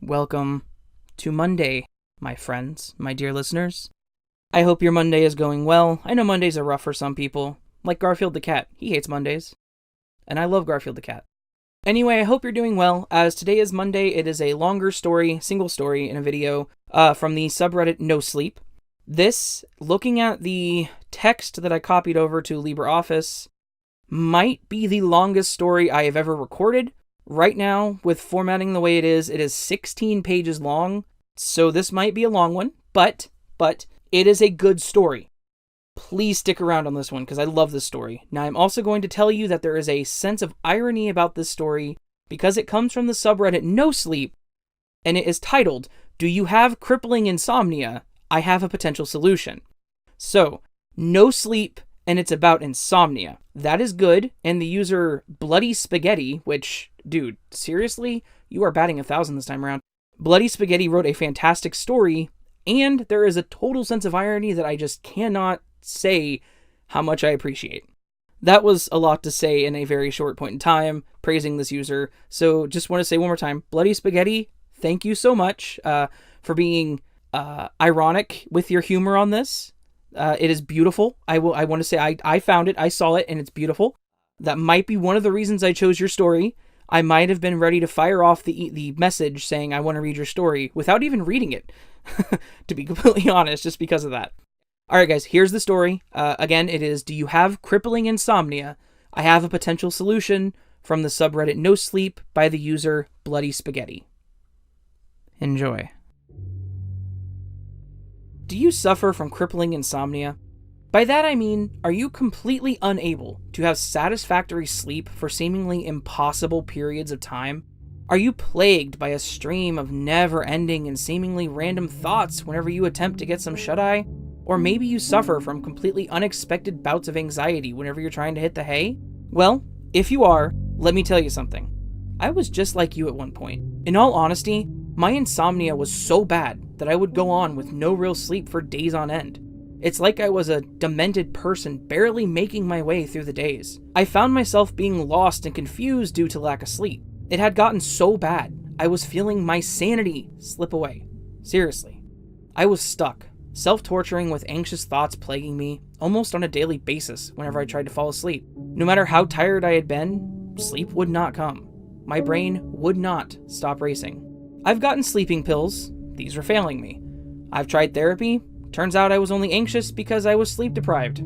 Welcome to Monday, my friends, my dear listeners. I hope your Monday is going well. I know Mondays are rough for some people, like Garfield the cat. He hates Mondays. And I love Garfield the cat. Anyway, I hope you're doing well. As today is Monday, it is a longer story, single story in a video from the subreddit No Sleep. This, looking at the text that I copied over to LibreOffice, might be the longest story I have ever recorded. Right now, with formatting the way it is 16 pages long, so this might be a long one, but it is a good story. Please stick around on this one, because I love this story. Now, I'm also going to tell you that there is a sense of irony about this story, because it comes from the subreddit No Sleep, and it is titled, "Do You Have Crippling Insomnia? I Have a Potential Solution." So, No Sleep, and it's about insomnia. That is good, and the user BloodySpaghetti, which, dude, seriously? You are batting 1,000 this time around. BloodySpaghetti wrote a fantastic story, and there is a total sense of irony that I just cannot say how much I appreciate. That was a lot to say in a very short point in time, praising this user, so just want to say one more time, BloodySpaghetti, thank you so much for being ironic with your humor on this. It is beautiful. I want to say I found it, I saw it, and it's beautiful. That might be one of the reasons I chose your story. I might have been ready to fire off the message saying I want to read your story without even reading it, to be completely honest, just because of that. Alright guys, here's the story. Again, it is, "Do you have crippling insomnia? I have a potential solution," from the subreddit No Sleep by the user BloodySpaghetti. Enjoy. Do you suffer from crippling insomnia? By that I mean, are you completely unable to have satisfactory sleep for seemingly impossible periods of time? Are you plagued by a stream of never-ending and seemingly random thoughts whenever you attempt to get some shut-eye? Or maybe you suffer from completely unexpected bouts of anxiety whenever you're trying to hit the hay? Well, if you are, let me tell you something. I was just like you at one point. In all honesty, my insomnia was so bad that I would go on with no real sleep for days on end. It's like I was a demented person barely making my way through the days. I found myself being lost and confused due to lack of sleep. It had gotten so bad, I was feeling my sanity slip away. Seriously. I was stuck, self-torturing with anxious thoughts plaguing me almost on a daily basis whenever I tried to fall asleep. No matter how tired I had been, sleep would not come. My brain would not stop racing. I've gotten sleeping pills. These were failing me. I've tried therapy. Turns out I was only anxious because I was sleep deprived.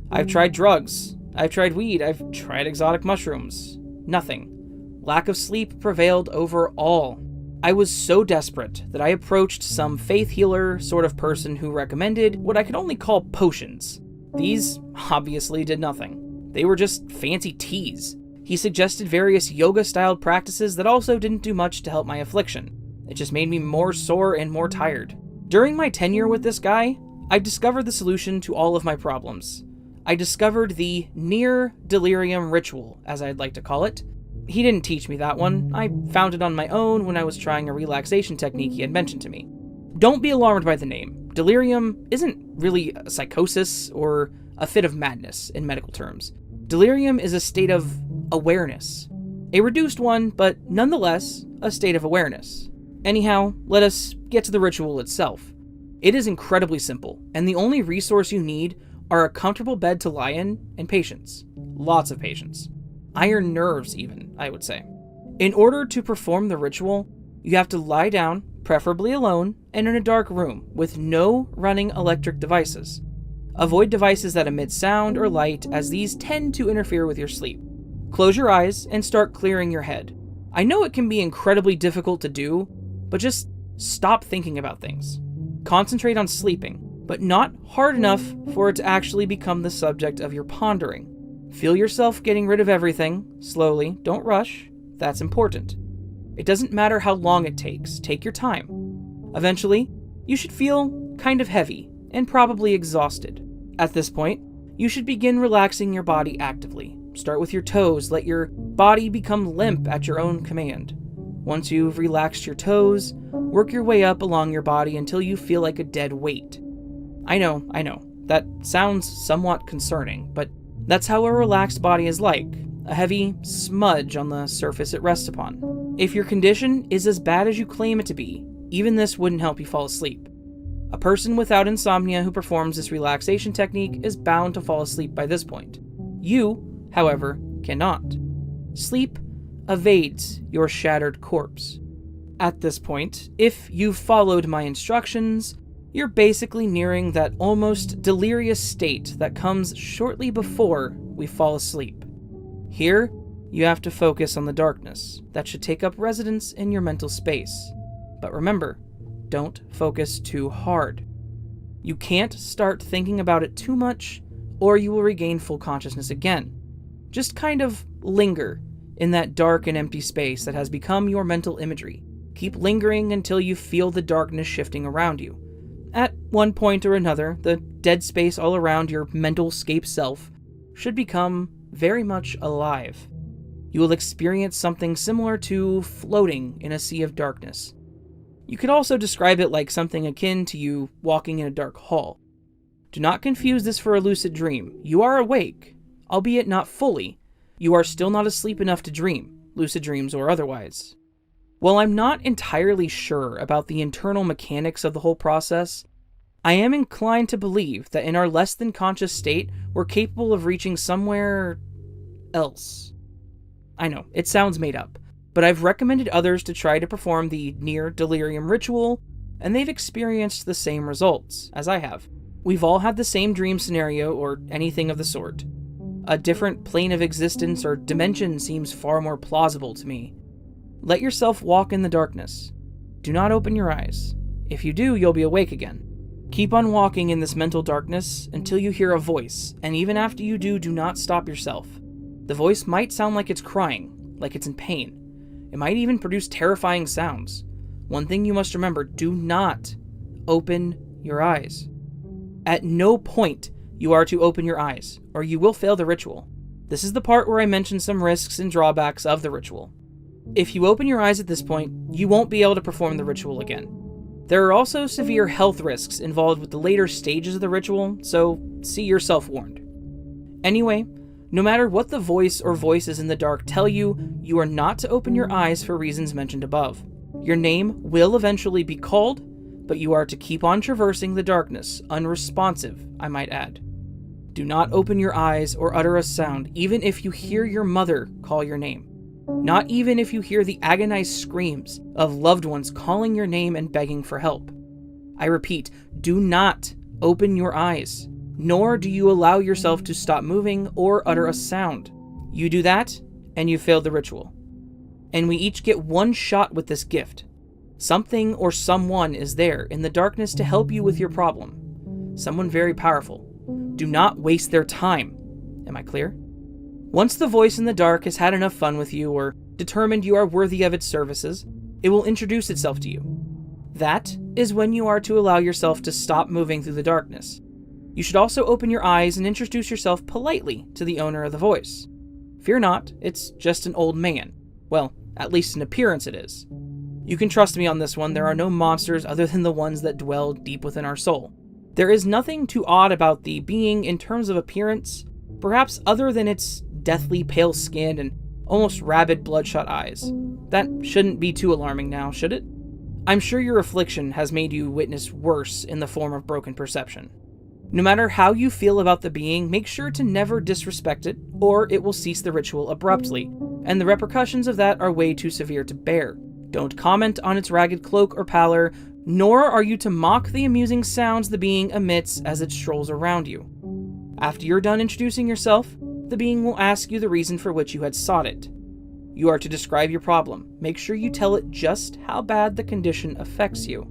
I've tried drugs. I've tried weed. I've tried exotic mushrooms. Nothing. Lack of sleep prevailed over all. I was so desperate that I approached some faith healer sort of person who recommended what I could only call potions. These obviously did nothing. They were just fancy teas. He suggested various yoga-styled practices that also didn't do much to help my affliction. It just made me more sore and more tired. During my tenure with this guy, I discovered the solution to all of my problems. I discovered the near delirium ritual, as I'd like to call it. He didn't teach me that one. I found it on my own when I was trying a relaxation technique he had mentioned to me. Don't be alarmed by the name. Delirium isn't really a psychosis or a fit of madness in medical terms. Delirium is a state of awareness. A reduced one, but nonetheless, a state of awareness. Anyhow, let us get to the ritual itself. It is incredibly simple, and the only resource you need are a comfortable bed to lie in and patience. Lots of patience. Iron nerves even, I would say. In order to perform the ritual, you have to lie down, preferably alone, and in a dark room with no running electric devices. Avoid devices that emit sound or light, as these tend to interfere with your sleep. Close your eyes and start clearing your head. I know it can be incredibly difficult to do, but just stop thinking about things. Concentrate on sleeping, but not hard enough for it to actually become the subject of your pondering. Feel yourself getting rid of everything, slowly, don't rush, that's important. It doesn't matter how long it takes, take your time. Eventually, you should feel kind of heavy and probably exhausted. At this point, you should begin relaxing your body actively. Start with your toes, let your body become limp at your own command. Once you've relaxed your toes, work your way up along your body until you feel like a dead weight. I know, that sounds somewhat concerning, but that's how a relaxed body is like, a heavy smudge on the surface it rests upon. If your condition is as bad as you claim it to be, even this wouldn't help you fall asleep. A person without insomnia who performs this relaxation technique is bound to fall asleep by this point. You, however, cannot. Sleep evades your shattered corpse. At this point, if you've followed my instructions, you're basically nearing that almost delirious state that comes shortly before we fall asleep. Here, you have to focus on the darkness that should take up residence in your mental space. But remember, don't focus too hard. You can't start thinking about it too much, or you will regain full consciousness again. Just kind of linger in that dark and empty space that has become your mental imagery. Keep lingering until you feel the darkness shifting around you. At one point or another, the dead space all around your mental scape self should become very much alive. You will experience something similar to floating in a sea of darkness. You could also describe it like something akin to you walking in a dark hall. Do not confuse this for a lucid dream. You are awake, albeit not fully. You are still not asleep enough to dream, lucid dreams or otherwise. While I'm not entirely sure about the internal mechanics of the whole process, I am inclined to believe that in our less than conscious state, we're capable of reaching somewhere else. I know, it sounds made up, but I've recommended others to try to perform the near delirium ritual, and they've experienced the same results as I have. We've all had the same dream scenario or anything of the sort. A different plane of existence or dimension seems far more plausible to me. Let yourself walk in the darkness. Do not open your eyes. If you do, you'll be awake again. Keep on walking in this mental darkness until you hear a voice, and even after you do not stop yourself. The voice might sound like it's crying, like it's in pain. It might even produce terrifying sounds. One thing you must remember, do not open your eyes. At no point you are to open your eyes, or you will fail the ritual. This is the part where I mention some risks and drawbacks of the ritual. If you open your eyes at this point, you won't be able to perform the ritual again. There are also severe health risks involved with the later stages of the ritual, so see yourself warned. Anyway, no matter what the voice or voices in the dark tell you, you are not to open your eyes for reasons mentioned above. Your name will eventually be called, but you are to keep on traversing the darkness, unresponsive, I might add. Do not open your eyes or utter a sound, even if you hear your mother call your name. Not even if you hear the agonized screams of loved ones calling your name and begging for help. I repeat, do not open your eyes, nor do you allow yourself to stop moving or utter a sound. You do that, and you failed the ritual. And we each get one shot with this gift. Something or someone is there in the darkness to help you with your problem. Someone very powerful. Do not waste their time. Am I clear? Once the voice in the dark has had enough fun with you or determined you are worthy of its services, it will introduce itself to you. That is when you are to allow yourself to stop moving through the darkness. You should also open your eyes and introduce yourself politely to the owner of the voice. Fear not, it's just an old man. Well, at least in appearance it is. You can trust me on this one, there are no monsters other than the ones that dwell deep within our soul. There is nothing too odd about the being in terms of appearance, perhaps other than its deathly pale skin and almost rabid bloodshot eyes. That shouldn't be too alarming now, should it? I'm sure your affliction has made you witness worse in the form of broken perception. No matter how you feel about the being, make sure to never disrespect it, or it will cease the ritual abruptly, and the repercussions of that are way too severe to bear. Don't comment on its ragged cloak or pallor, nor are you to mock the amusing sounds the being emits as it strolls around you. After you're done introducing yourself, the being will ask you the reason for which you had sought it. You are to describe your problem. Make sure you tell it just how bad the condition affects you.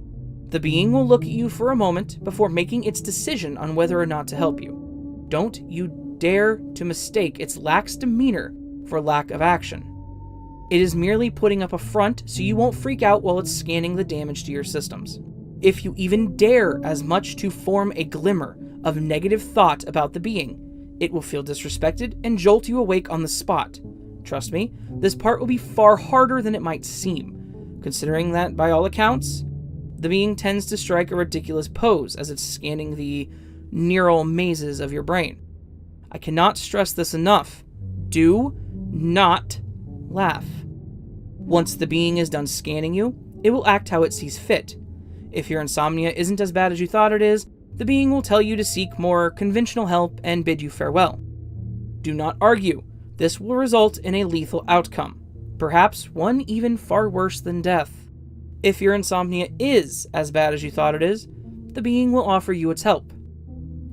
The being will look at you for a moment before making its decision on whether or not to help you. Don't you dare to mistake its lax demeanor for lack of action. It is merely putting up a front so you won't freak out while it's scanning the damage to your systems. If you even dare as much to form a glimmer of negative thought about the being, it will feel disrespected and jolt you awake on the spot. Trust me, this part will be far harder than it might seem, considering that, by all accounts, the being tends to strike a ridiculous pose as it's scanning the neural mazes of your brain. I cannot stress this enough. Do not laugh. Once the being is done scanning you, it will act how it sees fit. If your insomnia isn't as bad as you thought it is, the being will tell you to seek more conventional help and bid you farewell. Do not argue. This will result in a lethal outcome, perhaps one even far worse than death. If your insomnia is as bad as you thought it is, the being will offer you its help.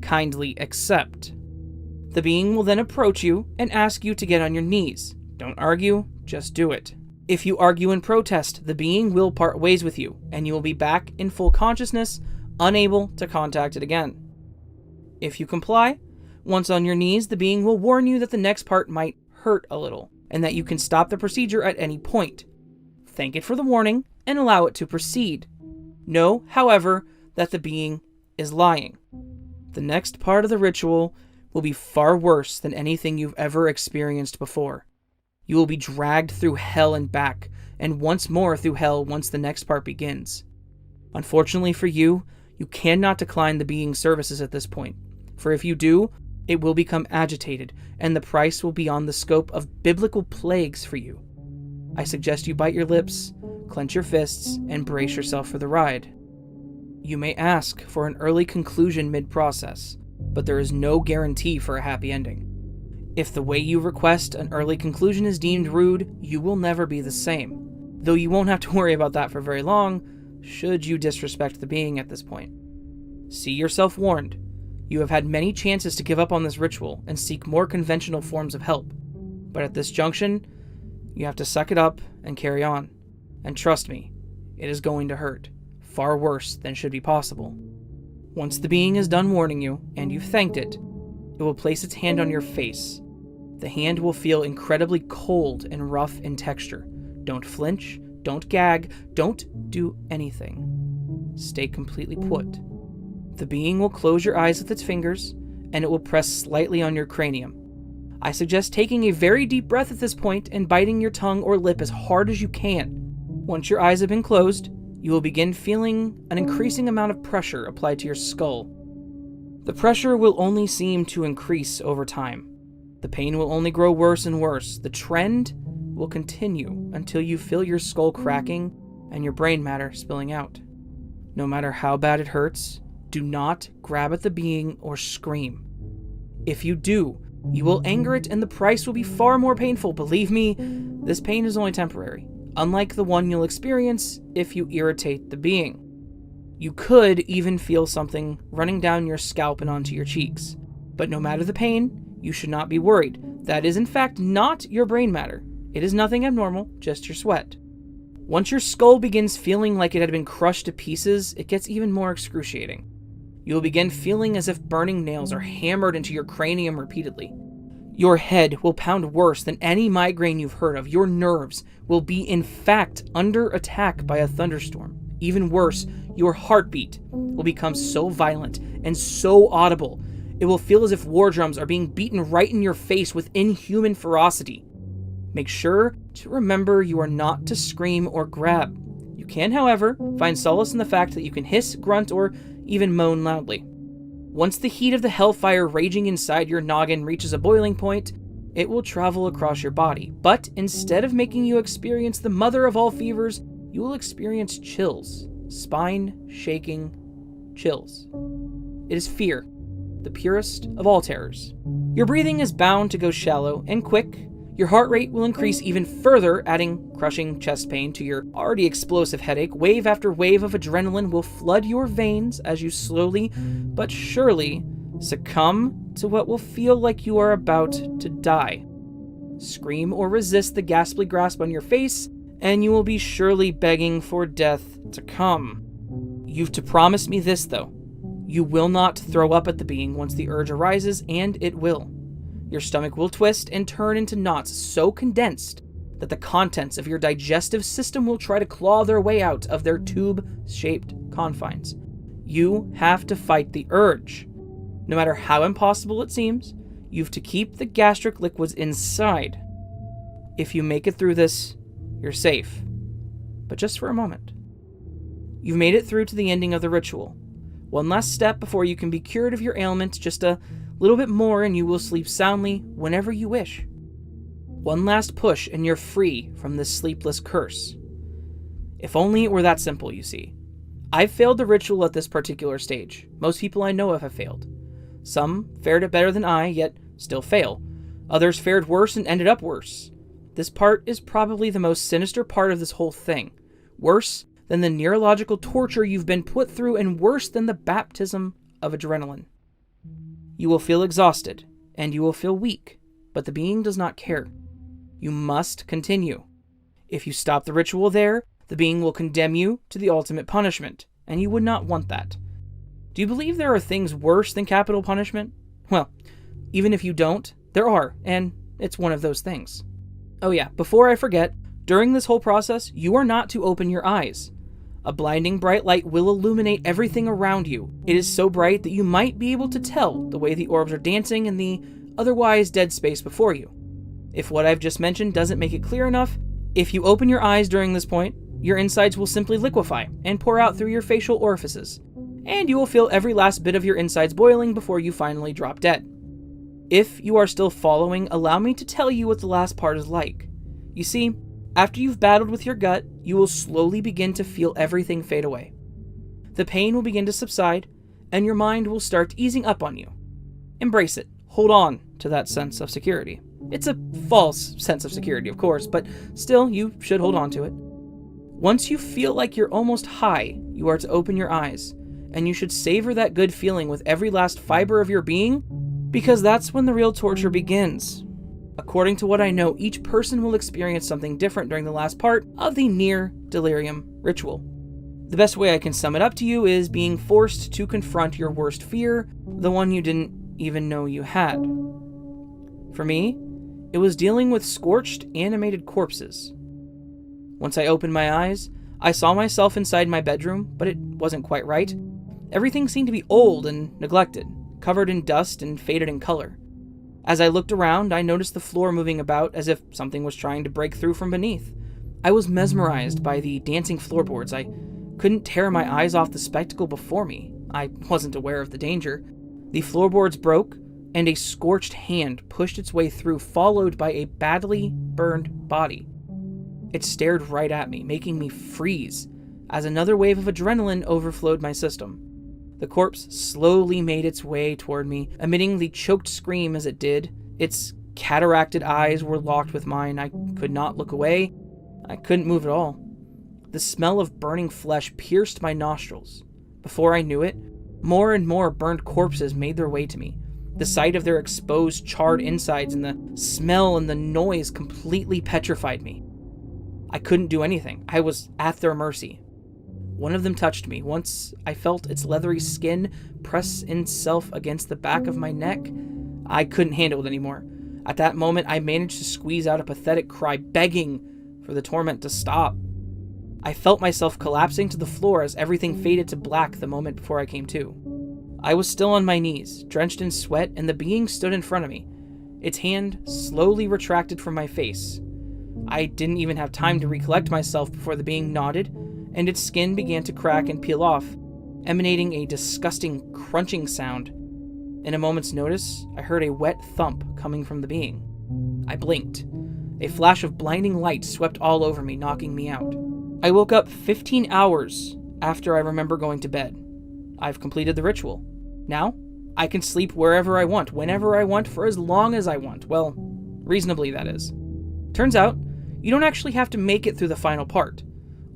Kindly accept. The being will then approach you and ask you to get on your knees. Don't argue, just do it. If you argue and protest, the being will part ways with you, and you will be back in full consciousness, unable to contact it again. If you comply, once on your knees, the being will warn you that the next part might hurt a little, and that you can stop the procedure at any point. Thank it for the warning, and allow it to proceed. Know, however, that the being is lying. The next part of the ritual will be far worse than anything you've ever experienced before. You will be dragged through hell and back, and once more through hell once the next part begins. Unfortunately for you, you cannot decline the being's services at this point, for if you do, it will become agitated, and the price will be beyond the scope of biblical plagues for you. I suggest you bite your lips, clench your fists, and brace yourself for the ride. You may ask for an early conclusion mid-process, but there is no guarantee for a happy ending. If the way you request an early conclusion is deemed rude, you will never be the same, though you won't have to worry about that for very long, should you disrespect the being at this point. See yourself warned. You have had many chances to give up on this ritual and seek more conventional forms of help, but at this junction, you have to suck it up and carry on. And trust me, it is going to hurt, far worse than should be possible. Once the being is done warning you, and you've thanked it, it will place its hand on your face. The hand will feel incredibly cold and rough in texture. Don't flinch, don't gag, don't do anything. Stay completely put. The being will close your eyes with its fingers, and it will press slightly on your cranium. I suggest taking a very deep breath at this point and biting your tongue or lip as hard as you can. Once your eyes have been closed, you will begin feeling an increasing amount of pressure applied to your skull. The pressure will only seem to increase over time. The pain will only grow worse and worse. The trend will continue until you feel your skull cracking and your brain matter spilling out. No matter how bad it hurts, do not grab at the being or scream. If you do, you will anger it and the price will be far more painful. Believe me, this pain is only temporary, unlike the one you'll experience if you irritate the being. You could even feel something running down your scalp and onto your cheeks. But no matter the pain, you should not be worried. That is in fact not your brain matter. It is nothing abnormal, just your sweat. Once your skull begins feeling like it had been crushed to pieces, it gets even more excruciating. You will begin feeling as if burning nails are hammered into your cranium repeatedly. Your head will pound worse than any migraine you've heard of. Your nerves will be in fact under attack by a thunderstorm. Even worse, your heartbeat will become so violent and so audible, it will feel as if war drums are being beaten right in your face with inhuman ferocity. Make sure to remember you are not to scream or grab. You can, however, find solace in the fact that you can hiss, grunt, or even moan loudly. Once the heat of the hellfire raging inside your noggin reaches a boiling point, it will travel across your body. But instead of making you experience the mother of all fevers, you will experience chills. Spine-shaking chills. It is fear, the purest of all terrors. Your breathing is bound to go shallow and quick. Your heart rate will increase even further, adding crushing chest pain to your already explosive headache. Wave after wave of adrenaline will flood your veins as you slowly but surely succumb to what will feel like you are about to die. Scream or resist the ghastly grasp on your face, and you will be surely begging for death to come. You've to promise me this, though. You will not throw up at the being once the urge arises, and it will. Your stomach will twist and turn into knots so condensed that the contents of your digestive system will try to claw their way out of their tube-shaped confines. You have to fight the urge. No matter how impossible it seems, you've to keep the gastric liquids inside. If you make it through this, you're safe. But just for a moment. You've made it through to the ending of the ritual. One last step before you can be cured of your ailment, just a little bit more and you will sleep soundly whenever you wish. One last push and you're free from this sleepless curse. If only it were that simple, you see. I've failed the ritual at this particular stage. Most people I know of have failed. Some fared it better than I, yet still fail. Others fared worse and ended up worse. This part is probably the most sinister part of this whole thing. Worse than the neurological torture you've been put through, and worse than the baptism of adrenaline. You will feel exhausted, and you will feel weak, but the being does not care. You must continue. If you stop the ritual there, the being will condemn you to the ultimate punishment, and you would not want that. Do you believe there are things worse than capital punishment? Well, even if you don't, there are, and it's one of those things. Oh yeah, before I forget, during this whole process, you are not to open your eyes. A blinding bright light will illuminate everything around you. It is so bright that you might be able to tell the way the orbs are dancing in the otherwise dead space before you. If what I've just mentioned doesn't make it clear enough, if you open your eyes during this point, your insides will simply liquefy and pour out through your facial orifices, and you will feel every last bit of your insides boiling before you finally drop dead. If you are still following, allow me to tell you what the last part is like. You see, after you've battled with your gut, you will slowly begin to feel everything fade away. The pain will begin to subside, and your mind will start easing up on you. Embrace it. Hold on to that sense of security. It's a false sense of security, of course, but still, you should hold on to it. Once you feel like you're almost high, you are to open your eyes, and you should savor that good feeling with every last fiber of your being, because that's when the real torture begins. According to what I know, each person will experience something different during the last part of the near delirium ritual. The best way I can sum it up to you is being forced to confront your worst fear, the one you didn't even know you had. For me, it was dealing with scorched, animated corpses. Once I opened my eyes, I saw myself inside my bedroom, but it wasn't quite right. Everything seemed to be old and neglected, covered in dust and faded in color. As I looked around, I noticed the floor moving about as if something was trying to break through from beneath. I was mesmerized by the dancing floorboards. I couldn't tear my eyes off the spectacle before me. I wasn't aware of the danger. The floorboards broke, and a scorched hand pushed its way through, followed by a badly burned body. It stared right at me, making me freeze, as another wave of adrenaline overflowed my system. The corpse slowly made its way toward me, emitting the choked scream as it did. Its cataracted eyes were locked with mine. I could not look away. I couldn't move at all. The smell of burning flesh pierced my nostrils. Before I knew it, more and more burned corpses made their way to me. The sight of their exposed, charred insides and the smell and the noise completely petrified me. I couldn't do anything. I was at their mercy. One of them touched me. Once I felt its leathery skin press itself against the back of my neck, I couldn't handle it anymore. At that moment, I managed to squeeze out a pathetic cry, begging for the torment to stop. I felt myself collapsing to the floor as everything faded to black the moment before I came to. I was still on my knees, drenched in sweat, and the being stood in front of me. Its hand slowly retracted from my face. I didn't even have time to recollect myself before the being nodded, and its skin began to crack and peel off, emanating a disgusting crunching sound. In a moment's notice, I heard a wet thump coming from the being. I blinked. A flash of blinding light swept all over me, knocking me out. I woke up 15 hours after I remember going to bed. I've completed the ritual. Now, I can sleep wherever I want, whenever I want, for as long as I want. Well, reasonably, that is. Turns out, you don't actually have to make it through the final part.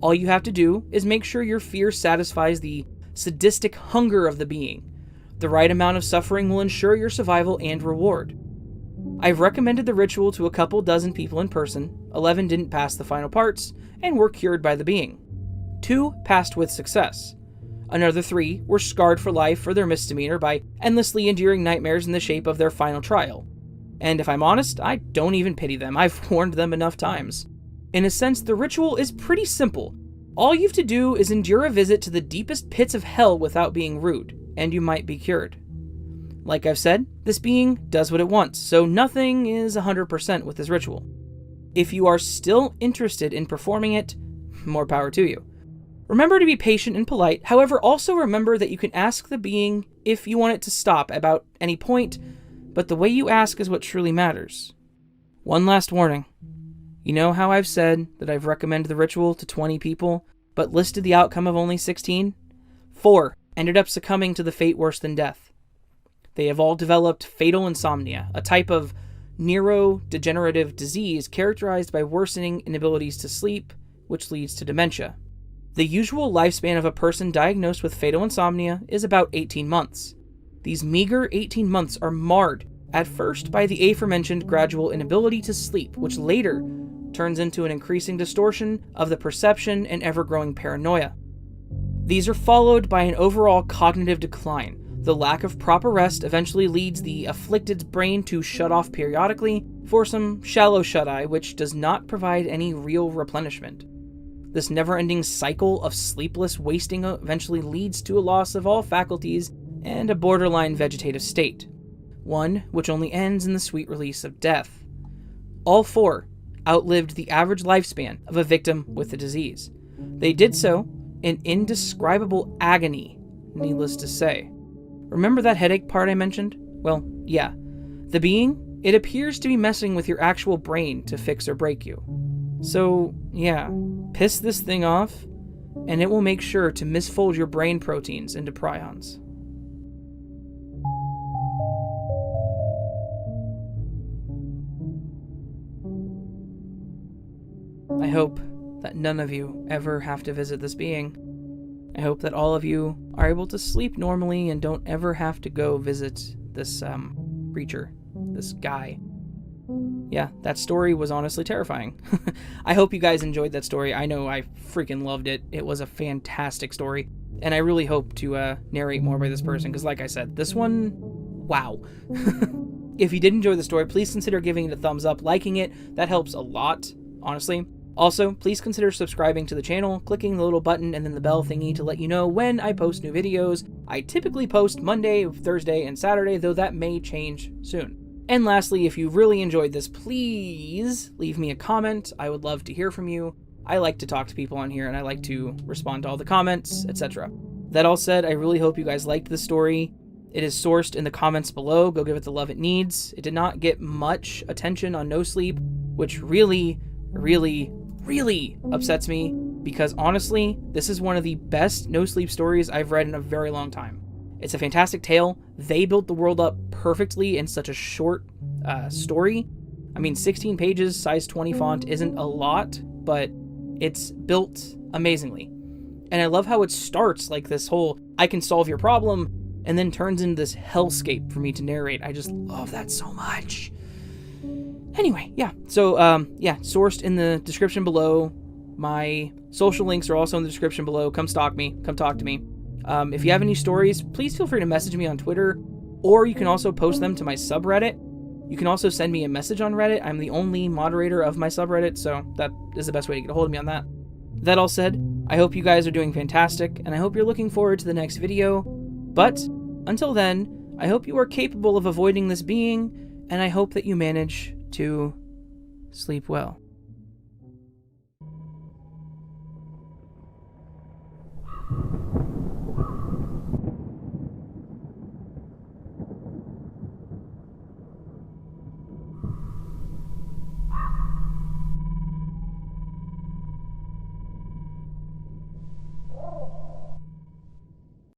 All you have to do is make sure your fear satisfies the sadistic hunger of the being. The right amount of suffering will ensure your survival and reward. I've recommended the ritual to a couple dozen people in person. 11 didn't pass the final parts and were cured by the being. 2 passed with success. Another 3 were scarred for life for their misdemeanor by endlessly enduring nightmares in the shape of their final trial. And if I'm honest, I don't even pity them. I've warned them enough times. In a sense, the ritual is pretty simple. All you have to do is endure a visit to the deepest pits of hell without being rude, and you might be cured. Like I've said, this being does what it wants, so nothing is 100% with this ritual. If you are still interested in performing it, more power to you. Remember to be patient and polite, however, also remember that you can ask the being if you want it to stop about any point, but the way you ask is what truly matters. One last warning. You know how I've said that I've recommended the ritual to 20 people, but listed the outcome of only 16? 4 ended up succumbing to the fate worse than death. They have all developed fatal insomnia, a type of neurodegenerative disease characterized by worsening inabilities to sleep, which leads to dementia. The usual lifespan of a person diagnosed with fatal insomnia is about 18 months. These meager 18 months are marred at first by the aforementioned gradual inability to sleep, which later turns into an increasing distortion of the perception and ever-growing paranoia. These are followed by an overall cognitive decline. The lack of proper rest eventually leads the afflicted's brain to shut off periodically for some shallow shut-eye, which does not provide any real replenishment. This never-ending cycle of sleepless wasting eventually leads to a loss of all faculties and a borderline vegetative state, one which only ends in the sweet release of death. All 4 outlived the average lifespan of a victim with the disease. They did so in indescribable agony, needless to say. Remember that headache part I mentioned? Well, yeah. The being, it appears to be messing with your actual brain to fix or break you. So, yeah, piss this thing off, and it will make sure to misfold your brain proteins into prions. I hope that none of you ever have to visit this being. I hope that all of you are able to sleep normally and don't ever have to go visit this creature, this guy. Yeah, that story was honestly terrifying. I hope you guys enjoyed that story. I know I freaking loved it. It was a fantastic story. And I really hope to narrate more by this person, because like I said, this one, wow. If you did enjoy the story, please consider giving it a thumbs up, liking it. That helps a lot, honestly. Also, please consider subscribing to the channel, clicking the little button and then the bell thingy to let you know when I post new videos. I typically post Monday, Thursday, and Saturday, though that may change soon. And lastly, if you really enjoyed this, please leave me a comment. I would love to hear from you. I like to talk to people on here, and I like to respond to all the comments, etc. That all said, I really hope you guys liked this story. It is sourced in the comments below. Go give it the love it needs. It did not get much attention on No Sleep, which really upsets me, because honestly, this is one of the best No Sleep stories I've read in a very long time. It's a fantastic tale. They built the world up perfectly in such a short story. I mean, 16 pages, size 20 font isn't a lot, but it's built amazingly. And I love how it starts like this whole, I can solve your problem, and then turns into this hellscape for me to narrate. I just love that so much. Anyway, yeah. So, yeah, sourced in the description below. My social links are also in the description below. Come stalk me. Come talk to me. If you have any stories, please feel free to message me on Twitter, or you can also post them to my subreddit. You can also send me a message on Reddit. I'm the only moderator of my subreddit, so that is the best way to get a hold of me on that. That all said, I hope you guys are doing fantastic, and I hope you're looking forward to the next video. But until then, I hope you are capable of avoiding this being, and I hope that you manage to sleep well.